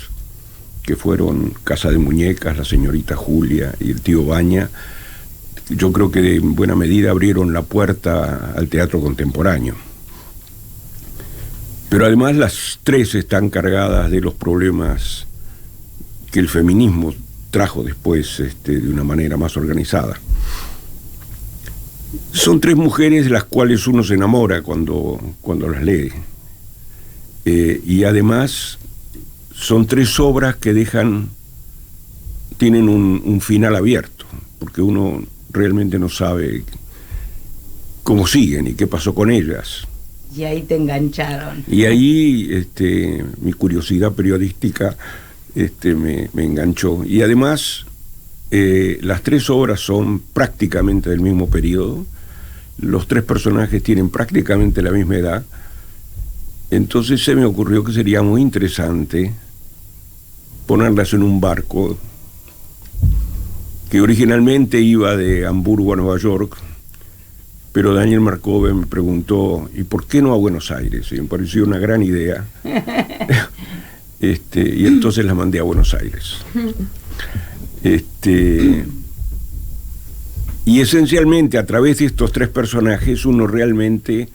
que fueron Casa de Muñecas, La señorita Julia y El tío Baña, yo creo que en buena medida abrieron la puerta al teatro contemporáneo. Pero además las tres están cargadas de los problemas que el feminismo trajo después de una manera más organizada. Son tres mujeres de las cuales uno se enamora cuando las lee. Y además son tres obras que tienen un final abierto, porque uno realmente no sabe cómo siguen y qué pasó con ellas. Y ahí te engancharon. Y ahí mi curiosidad periodística me enganchó. Y además las tres obras son prácticamente del mismo periodo. Los tres personajes tienen prácticamente la misma edad. Entonces se me ocurrió que sería muy interesante ponerlas en un barco que originalmente iba de Hamburgo a Nueva York, pero Daniel Marcove me preguntó, ¿y por qué no a Buenos Aires? Y me pareció una gran idea. Y entonces las mandé a Buenos Aires. Y esencialmente a través de estos tres personajes uno realmente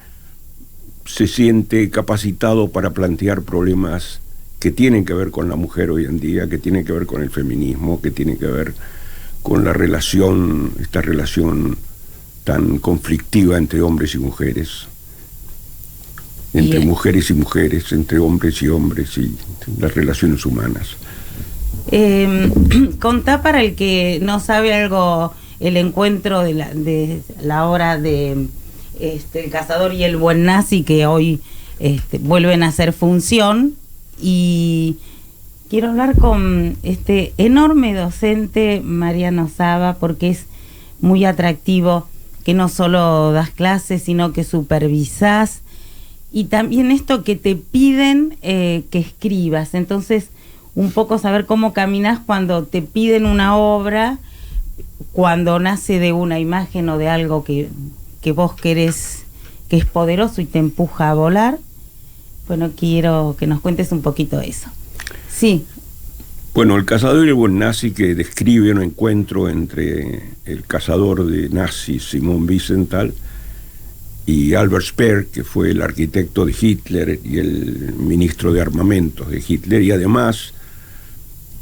se siente capacitado para plantear problemas que tienen que ver con la mujer hoy en día, que tienen que ver con el feminismo, que tienen que ver con esta relación tan conflictiva entre hombres y mujeres, entre mujeres y mujeres, entre hombres y hombres, y las relaciones humanas. Contá para el que no sabe algo, el encuentro de la obra de El cazador y el buen nazi, que hoy vuelven a hacer función, y quiero hablar con este enorme docente Mariano Saba, porque es muy atractivo que no solo das clases, sino que supervisás, y también esto que te piden que escribas. Entonces, un poco saber cómo caminás cuando te piden una obra, cuando nace de una imagen o de algo que vos querés, que es poderoso y te empuja a volar. Bueno, quiero que nos cuentes un poquito eso. Sí. Bueno, El cazador y el buen nazi, que describe un encuentro entre el cazador de nazis Simón Wiesenthal y Albert Speer, que fue el arquitecto de Hitler y el ministro de armamentos de Hitler, y además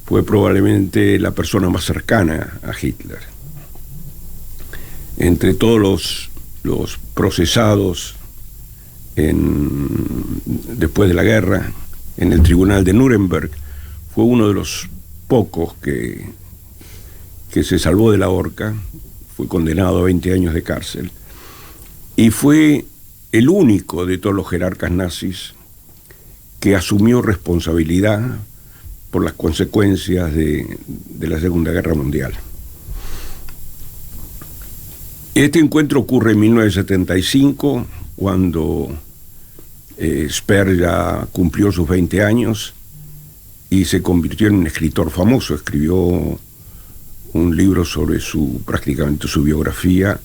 fue probablemente la persona más cercana a Hitler. Entre todos los procesados después de la guerra en el tribunal de Nuremberg, fue uno de los pocos que se salvó de la horca, fue condenado a 20 años de cárcel, y fue el único de todos los jerarcas nazis que asumió responsabilidad por las consecuencias de la Segunda Guerra Mundial. Este encuentro ocurre en 1975, cuando Speer ya cumplió sus 20 años y se convirtió en un escritor famoso. Escribió un libro sobre prácticamente su biografía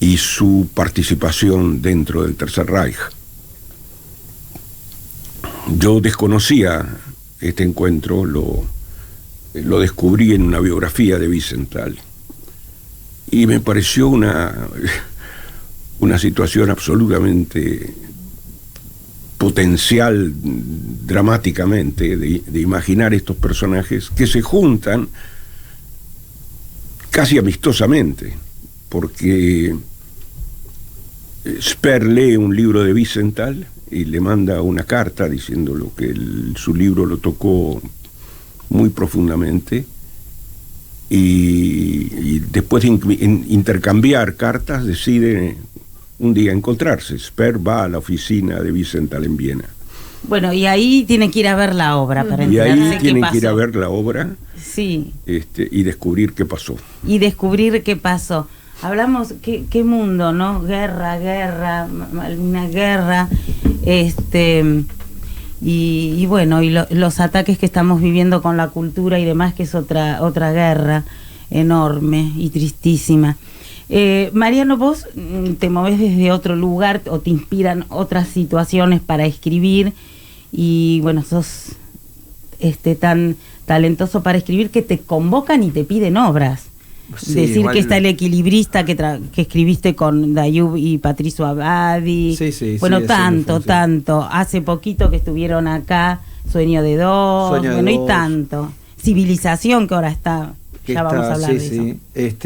y su participación dentro del Tercer Reich. Yo desconocía este encuentro, lo descubrí en una biografía de Wiesenthal, y me pareció una situación absolutamente potencial dramáticamente de imaginar estos personajes que se juntan casi amistosamente, porque Speer lee un libro de Wiesenthal y le manda una carta diciéndole que su libro lo tocó muy profundamente, y después de intercambiar cartas decide un día encontrarse. Speer va a la oficina de Wiesenthal en Viena. Bueno, y ahí tiene que ir a ver la obra para enterarse qué pasó. Y ahí tiene que ir a ver la obra, sí, y descubrir qué pasó. Hablamos, qué mundo, ¿no? Guerra, Malvinas, guerra, y bueno, y los ataques que estamos viviendo con la cultura y demás, que es otra guerra. enorme y tristísima. Mariano, vos te movés desde otro lugar o te inspiran otras situaciones para escribir y bueno, sos tan talentoso para escribir que te convocan y te piden obras. Sí, decir igual... que está El Equilibrista que escribiste con Dayub y Patricio Abadi. Sí, bueno, sí, tanto. Hace poquito que estuvieron acá, Sueño de Dos, y tanto. Civilización, que ahora está, ya vamos a hablar de eso.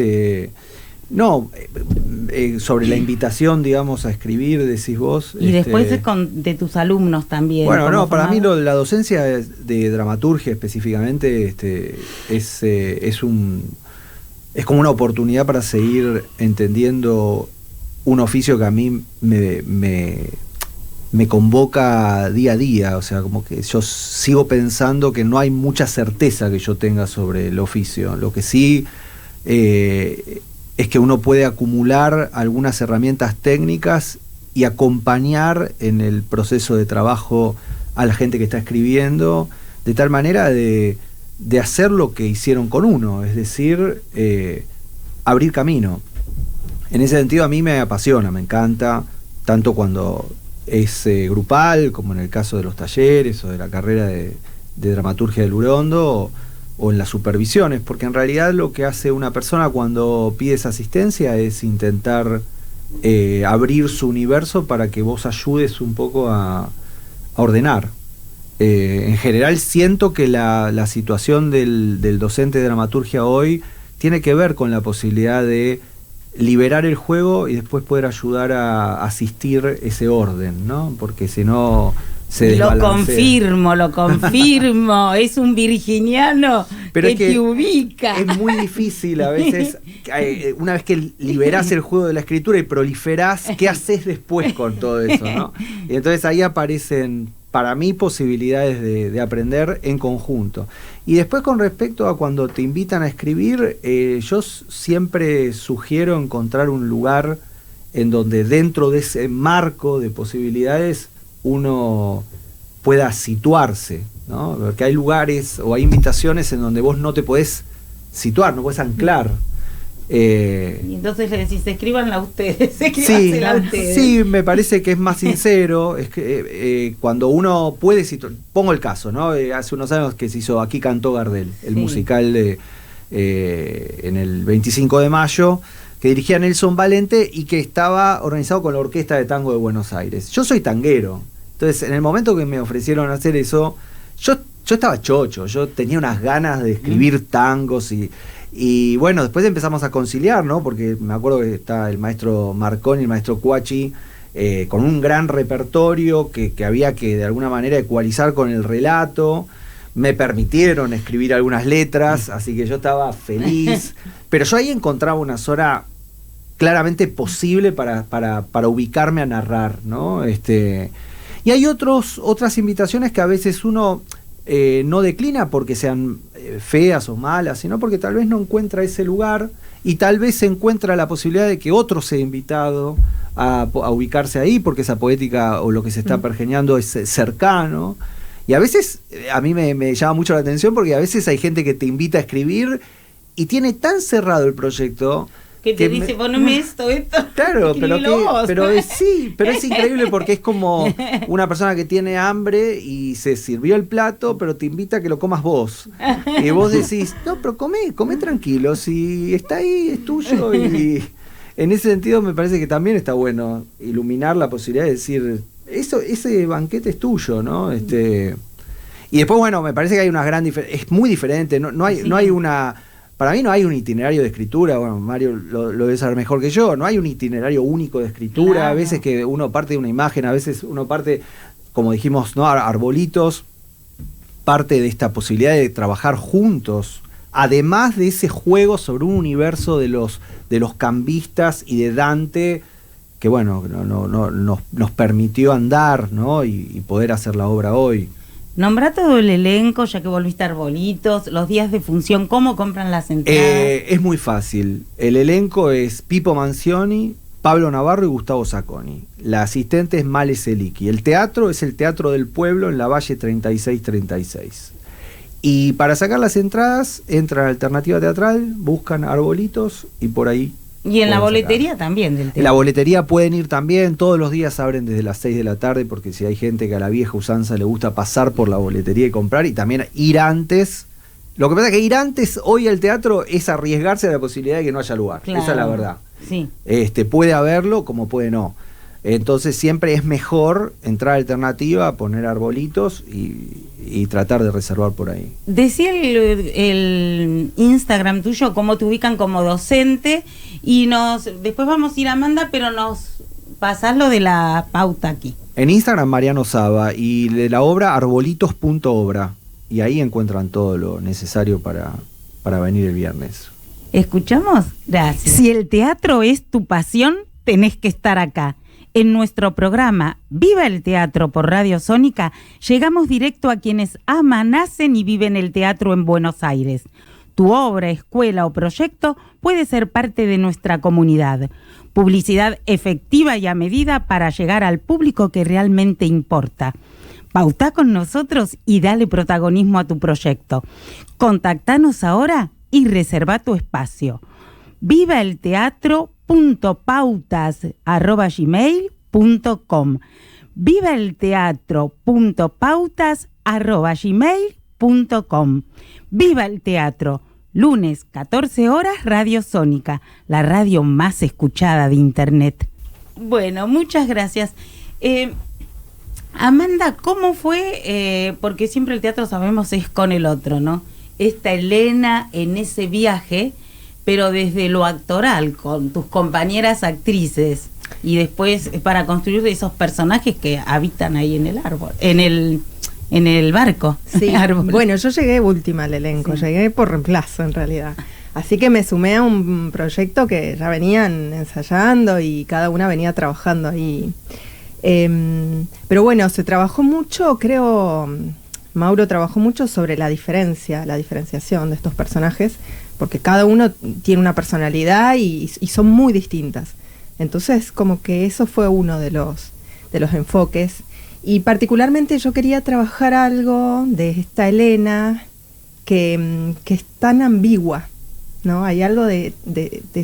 Sobre la invitación, digamos, a escribir, decís vos. Y después de tus alumnos también. Bueno, para mí la docencia de dramaturgia específicamente es como una oportunidad para seguir entendiendo un oficio que a mí me convoca día a día. O sea, como que yo sigo pensando que no hay mucha certeza que yo tenga sobre el oficio. Lo que sí es que uno puede acumular algunas herramientas técnicas y acompañar en el proceso de trabajo a la gente que está escribiendo, de tal manera de hacer lo que hicieron con uno, es decir, abrir camino. En ese sentido a mí me apasiona, me encanta, tanto cuando es grupal, como en el caso de los talleres o de la carrera de dramaturgia del Urondo, o en las supervisiones, porque en realidad lo que hace una persona cuando pides asistencia es intentar abrir su universo para que vos ayudes un poco a ordenar. En general siento que la situación del docente de dramaturgia hoy tiene que ver con la posibilidad de liberar el juego y después poder ayudar a asistir ese orden, ¿no? Porque si no se desbalancea. Lo confirmo, es un virginiano. Pero que te ubica. Es muy difícil a veces, una vez que liberás el juego de la escritura y proliferás, ¿qué haces después con todo eso, no? Y entonces ahí aparecen, para mí, posibilidades de aprender en conjunto. Y después, con respecto a cuando te invitan a escribir, yo siempre sugiero encontrar un lugar en donde dentro de ese marco de posibilidades uno pueda situarse, ¿no? Porque hay lugares o hay invitaciones en donde vos no te podés situar, no podés anclar. Y entonces le decís, escríbanla ustedes, escríbansela ustedes. Sí, me parece que es más sincero. Es que cuando uno puede situar, pongo el caso, ¿no? Hace unos años que se hizo Aquí cantó Gardel, el musical en el 25 de mayo, que dirigía Nelson Valente y que estaba organizado con la Orquesta de Tango de Buenos Aires. Yo soy tanguero, entonces en el momento que me ofrecieron hacer eso, yo estaba chocho, yo tenía unas ganas de escribir tangos y bueno, después empezamos a conciliar, ¿no? Porque me acuerdo que está el maestro Marconi y el maestro Cuachi con un gran repertorio que había que de alguna manera ecualizar con el relato. Me permitieron escribir algunas letras, así que yo estaba feliz. Pero yo ahí encontraba una zona claramente posible para ubicarme a narrar, ¿no? Y hay otras invitaciones que a veces uno no declina porque sean feas o malas, sino porque tal vez no encuentra ese lugar y tal vez se encuentra la posibilidad de que otro sea invitado a ubicarse ahí porque esa poética o lo que se está pergeñando es cercano. Y a veces a mí me llama mucho la atención porque a veces hay gente que te invita a escribir y tiene tan cerrado el proyecto que te dice, poneme esto. Claro, pero es increíble porque es como una persona que tiene hambre y se sirvió el plato, pero te invita a que lo comas vos. Y vos decís, no, pero come tranquilo, si está ahí es tuyo. Y en ese sentido me parece que también está bueno iluminar la posibilidad de decir, ese banquete es tuyo, ¿no? Y después, bueno, me parece que hay una gran diferencia, es muy diferente, no hay una... Para mí no hay un itinerario de escritura, bueno, Mario lo debe saber mejor que yo, no hay un itinerario único de escritura, claro. A veces que uno parte de una imagen, a veces uno parte, como dijimos, ¿no? Arbolitos, parte de esta posibilidad de trabajar juntos, además de ese juego sobre un universo de los cambistas y de Dante, que bueno, nos permitió andar, ¿no? y poder hacer la obra hoy. Nombrá todo el elenco, ya que volviste a Arbolitos, los días de función, ¿cómo compran las entradas? Es muy fácil. El elenco es Pipo Manzioni, Pablo Navarro y Gustavo Zacconi. La asistente es Male Selicky. El teatro es el Teatro del Pueblo en la Valle 3636. Y para sacar las entradas, entran a Alternativa Teatral, buscan Arbolitos y por ahí. Y en la pueden boletería sacar. también del En la boletería pueden ir también, todos los días abren desde las 6 de la tarde, porque si hay gente que a la vieja usanza le gusta pasar por la boletería y comprar, y también ir antes. Lo que pasa es que ir antes hoy al teatro es arriesgarse a la posibilidad de que no haya lugar. Claro. Esa es la verdad. Sí. Puede haberlo como puede no. Entonces siempre es mejor entrar a Alternativa, poner Arbolitos y tratar de reservar por ahí. Decía el Instagram tuyo, cómo te ubican como docente, y después vamos a ir a Amanda, pero nos pasás lo de la pauta aquí. En Instagram Mariano Saba y de la obra arbolitos.obra, y ahí encuentran todo lo necesario para venir el viernes. ¿Escuchamos? Gracias. Si el teatro es tu pasión, tenés que estar acá. En nuestro programa Viva el Teatro por Radio Sónica, llegamos directo a quienes aman, nacen y viven el teatro en Buenos Aires. Tu obra, escuela o proyecto puede ser parte de nuestra comunidad. Publicidad efectiva y a medida para llegar al público que realmente importa. Pautá con nosotros y dale protagonismo a tu proyecto. Contactanos ahora y reserva tu espacio. vivaelteatro.pautas@gmail.com vivaelteatro.pautas@gmail.com Viva el Teatro, lunes 14 horas, Radio Sónica, la radio más escuchada de Internet. Bueno, muchas gracias. Amanda, ¿cómo fue? Porque siempre el teatro, sabemos, es con el otro, ¿no? Esta Elena en ese viaje, pero desde lo actoral, con tus compañeras actrices, y después para construir esos personajes que habitan ahí en el árbol, en el barco. Sí, bueno, yo llegué última al elenco, sí. Llegué por reemplazo en realidad. Así que me sumé a un proyecto que ya venían ensayando y cada una venía trabajando ahí. Pero bueno, se trabajó mucho, creo, Mauro trabajó mucho sobre la diferenciación de estos personajes, porque cada uno tiene una personalidad y son muy distintas. Entonces, como que eso fue uno de los enfoques. Y particularmente yo quería trabajar algo de esta Elena que es tan ambigua, ¿no? Hay algo de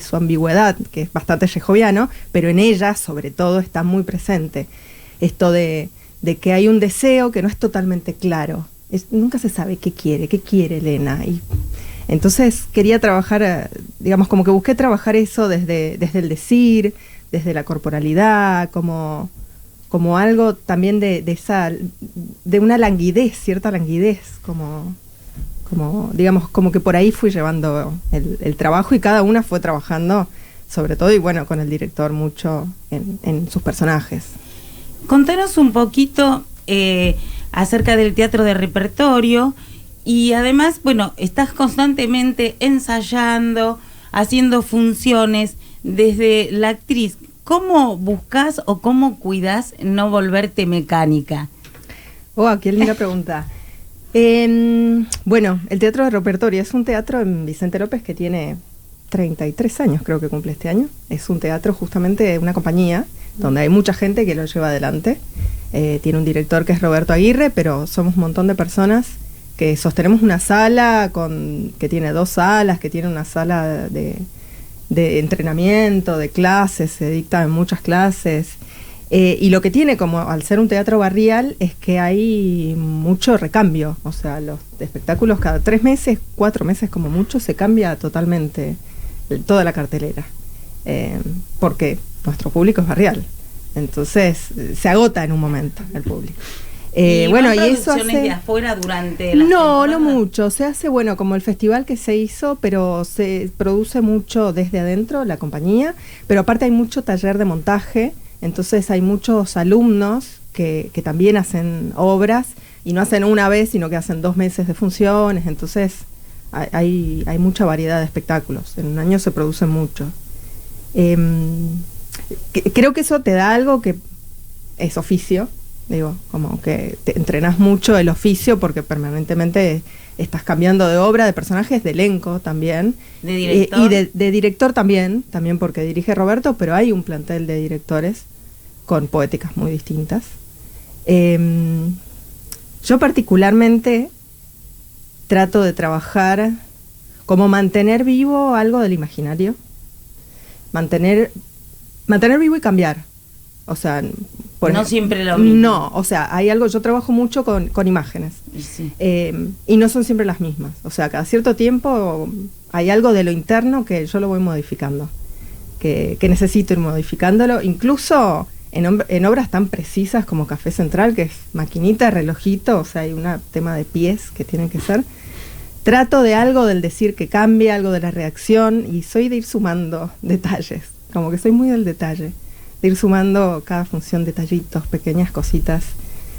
su ambigüedad, que es bastante chejoviano, pero en ella, sobre todo, está muy presente. Esto de que hay un deseo que no es totalmente claro. Nunca se sabe qué quiere Elena. Y entonces quería trabajar, digamos, como que busqué trabajar eso desde el decir, desde la corporalidad, como algo también de una languidez, cierta languidez, como digamos, como que por ahí fui llevando el trabajo, y cada una fue trabajando sobre todo, y bueno, con el director mucho en sus personajes. Contanos un poquito acerca del teatro de repertorio, y además, bueno, estás constantemente ensayando, haciendo funciones desde la actriz. ¿Cómo buscas o cómo cuidas no volverte mecánica? Qué linda pregunta. Bueno, el teatro de repertorio es un teatro en Vicente López que tiene 33 años, creo que cumple este año. Es un teatro, justamente una compañía donde hay mucha gente que lo lleva adelante. Tiene un director que es Roberto Aguirre, pero somos un montón de personas que sostenemos una sala que tiene 2 salas, que tiene una sala de entrenamiento, de clases, se dictan muchas clases. Y lo que tiene, como al ser un teatro barrial, es que hay mucho recambio. O sea, los espectáculos cada 3 meses, 4 meses como mucho, se cambia totalmente toda la cartelera. Porque nuestro público es barrial. Entonces, se agota en un momento el público. Bueno, y eso hace de afuera durante las temporadas? No mucho. Se hace, bueno, como el festival que se hizo, pero se produce mucho desde adentro, la compañía. Pero aparte hay mucho taller de montaje. Entonces hay muchos alumnos que también hacen obras, y no hacen una vez, sino que hacen 2 meses de funciones. Entonces hay mucha variedad de espectáculos. En un año se produce mucho. Creo que eso te da algo que es oficio. Digo, como que te entrenas mucho el oficio, porque permanentemente estás cambiando de obra, de personajes, de elenco también. ¿De director? Y de director también porque dirige Roberto, pero hay un plantel de directores con poéticas muy distintas. Yo particularmente trato de trabajar como mantener vivo algo del imaginario, mantener vivo y cambiar. O sea, no siempre lo mismo. No, o sea, hay algo, yo trabajo mucho con imágenes. Sí. Y no son siempre las mismas. O sea, cada cierto tiempo hay algo de lo interno que yo lo voy modificando, que necesito ir modificándolo, incluso en obras tan precisas como Café Central, que es maquinita, relojito, o sea, hay un tema de pies que tienen que ser. Trato de algo del decir que cambia, algo de la reacción, y soy de ir sumando detalles, como que soy muy del detalle, de ir sumando cada función detallitos, pequeñas cositas.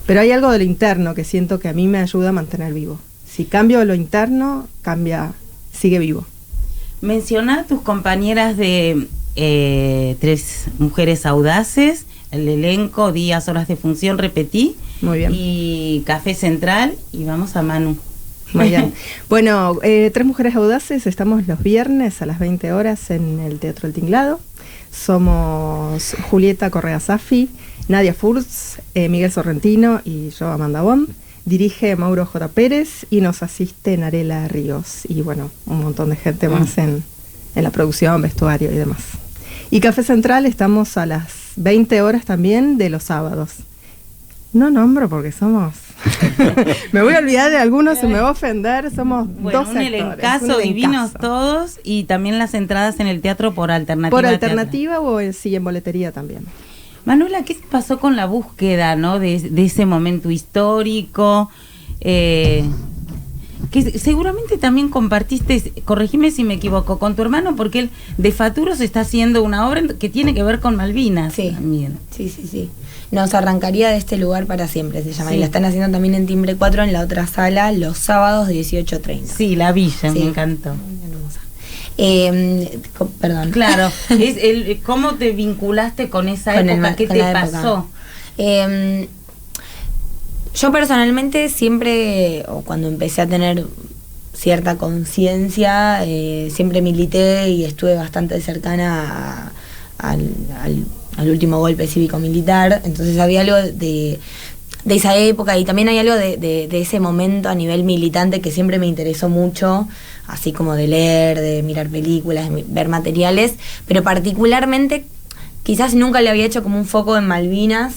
Pero hay algo de lo interno que siento que a mí me ayuda a mantener vivo. Si cambio lo interno, sigue vivo. Menciona a tus compañeras de 3 mujeres audaces, el elenco, días, horas de función, repetí. Muy bien. Y Café Central, y vamos a Manu. Muy bien. Bueno, 3 mujeres audaces, estamos los viernes a las 20 horas en el Teatro El Tinglado. Somos Julieta Correa Safi, Nadia Furz, Miguel Sorrentino y yo, Amanda Bond. Dirige Mauro J. Pérez y nos asiste Narela Ríos. Y bueno, un montón de gente más en la producción, vestuario y demás. Y Café Central estamos a las 20 horas también de los sábados. No nombro porque somos... me voy a olvidar de algunos, se me va a ofender, somos bueno, 2 un actores. elencazo, divinos todos, y también las entradas en el teatro por alternativa. Por alternativa o sí, en boletería también. Manuela, ¿qué pasó con la búsqueda, ¿no? de ese momento histórico? Que seguramente también compartiste, corregime si me equivoco, con tu hermano, porque él de Faturos está haciendo una obra que tiene que ver con Malvinas. Sí, también. Sí. Nos arrancaría de este lugar para siempre, se llama. Sí. Y la están haciendo también en Timbre 4 en la otra sala los sábados de 18:30. Sí, la villa, me encantó. Perdón. Claro, ¿cómo te vinculaste con esa época? ¿Qué te pasó? Yo personalmente siempre, o cuando empecé a tener cierta conciencia, siempre milité y estuve bastante cercana al último golpe cívico-militar, entonces había algo de esa época y también hay algo de ese momento a nivel militante que siempre me interesó mucho, así como de leer, de mirar películas, de ver materiales, pero particularmente quizás nunca le había hecho como un foco en Malvinas.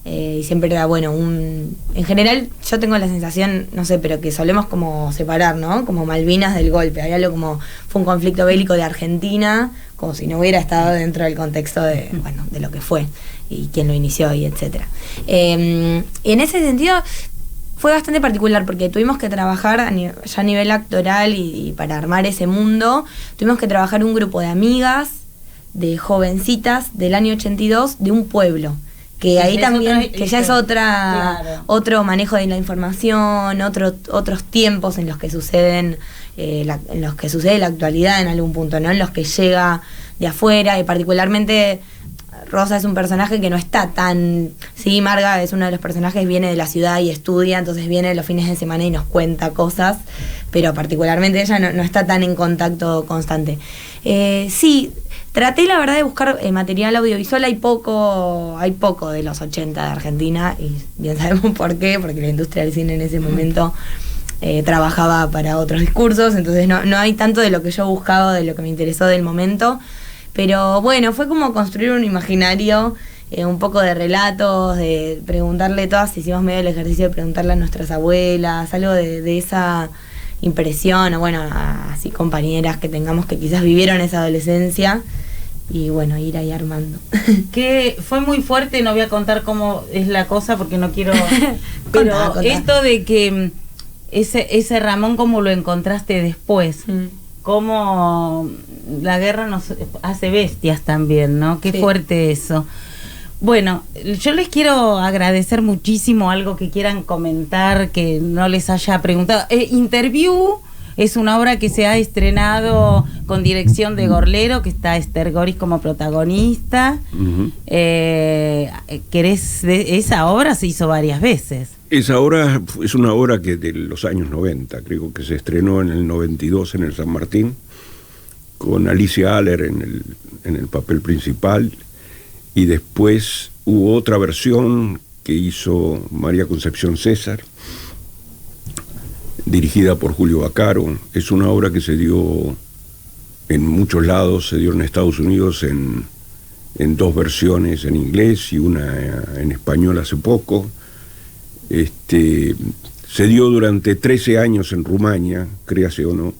Y siempre era bueno, en general yo tengo la sensación, no sé, pero que solemos como separar, ¿no? Como Malvinas del golpe, hay algo como fue un conflicto bélico de Argentina, como si no hubiera estado dentro del contexto de lo que fue y quién lo inició y etcétera. En ese sentido fue bastante particular porque tuvimos que trabajar ya a nivel actoral y para armar ese mundo, tuvimos que trabajar un grupo de amigas, de jovencitas del año 82 de un pueblo. Que ahí también, que ya es otro manejo de la información, otros tiempos en los que sucede la actualidad en algún punto, ¿no? En los que llega de afuera, y particularmente Rosa es un personaje que no está tan... Sí, Marga es uno de los personajes, viene de la ciudad y estudia, entonces viene los fines de semana y nos cuenta cosas, pero particularmente ella no está tan en contacto constante. Sí, traté la verdad de buscar material audiovisual, hay poco de los 80 de Argentina, y bien sabemos por qué, porque la industria del cine en ese momento trabajaba para otros discursos, entonces no hay tanto de lo que yo buscaba, de lo que me interesó del momento. Pero bueno, fue como construir un imaginario, un poco de relatos, de preguntarle, todas hicimos medio el ejercicio de preguntarle a nuestras abuelas, algo de esa impresión, o bueno, así compañeras que tengamos que quizás vivieron esa adolescencia, y bueno, ir ahí armando. Que fue muy fuerte, no voy a contar cómo es la cosa porque no quiero... Pero contá. Esto de que ese Ramón, ¿cómo lo encontraste después? Cómo la guerra nos hace bestias también, ¿no? Qué fuerte eso. Bueno, yo les quiero agradecer muchísimo algo que quieran comentar, que no les haya preguntado. Interview es una obra que se ha estrenado con dirección de Gorlero, que está Esther Goris como protagonista. Esa obra se hizo varias veces. Esa obra es una obra que de los años 90, creo que se estrenó en el 92 en el San Martín, con Alicia Aller en el papel principal, y después hubo otra versión que hizo María Concepción César, dirigida por Julio Baccaro. Es una obra que se dio en muchos lados, se dio en Estados Unidos en 2 versiones, en inglés y una en español hace poco. Se dio durante 13 años en Rumania, créase o no.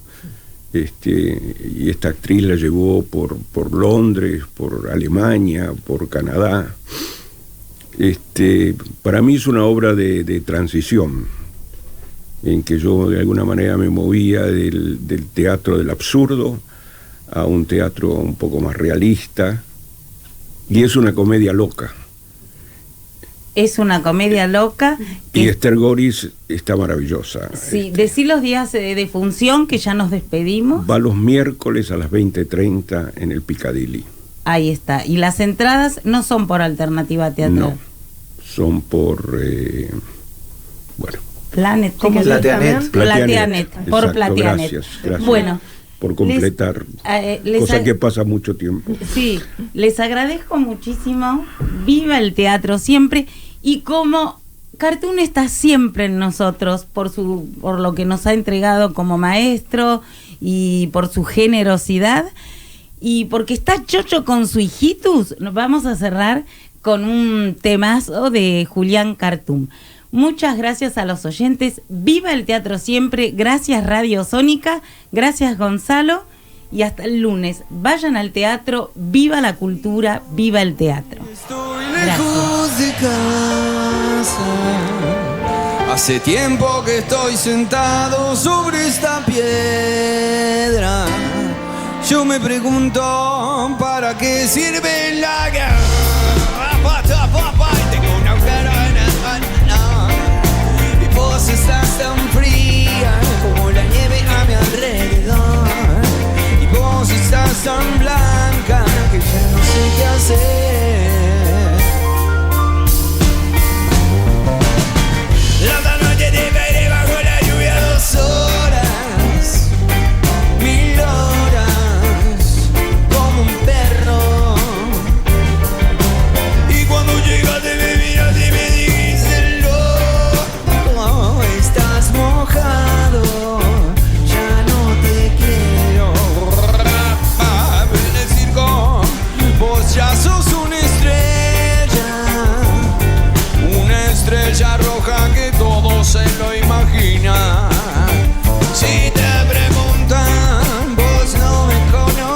Y esta actriz la llevó por Londres, por Alemania, por Canadá. Para mí es una obra de transición, en que yo de alguna manera me movía del teatro del absurdo a un teatro un poco más realista, y es una comedia loca. Es una comedia loca. Y Esther Goris está maravillosa. Sí, decí los días de función, que ya nos despedimos. Va los miércoles a las 20:30 en el Piccadilly. Ahí está. Y las entradas no son por Alternativa Teatral. No, son por... Planet, ¿cómo? Plateanet. Plateanet, por Exacto, Plateanet. Gracias. Bueno, por completar, cosa que pasa mucho tiempo. Sí, les agradezco muchísimo. Viva el teatro siempre. Y como Cartoon está siempre en nosotros por lo que nos ha entregado como maestro y por su generosidad, y porque está chocho con su hijitus, nos vamos a cerrar con un temazo de Julián Cartoon. Muchas gracias a los oyentes. Viva el teatro siempre. Gracias Radio Sónica. Gracias Gonzalo. Y hasta el lunes. Vayan al teatro. Viva la cultura. Viva el teatro. Estoy lejos de casa. Hace tiempo que estoy sentado sobre esta piedra. Yo me pregunto ¿para qué sirve la guerra? Tengo una vos estás tan fría como la nieve a mi alrededor, y vos estás tan blanca que ya no sé qué hacer. La otra noche te esperé bajo la lluvia 2 horas, 1000 horas, como un perro. Y cuando llegaste me miraste y me dijiste estás mojado, ya no te quiero. En el circo vos ya sos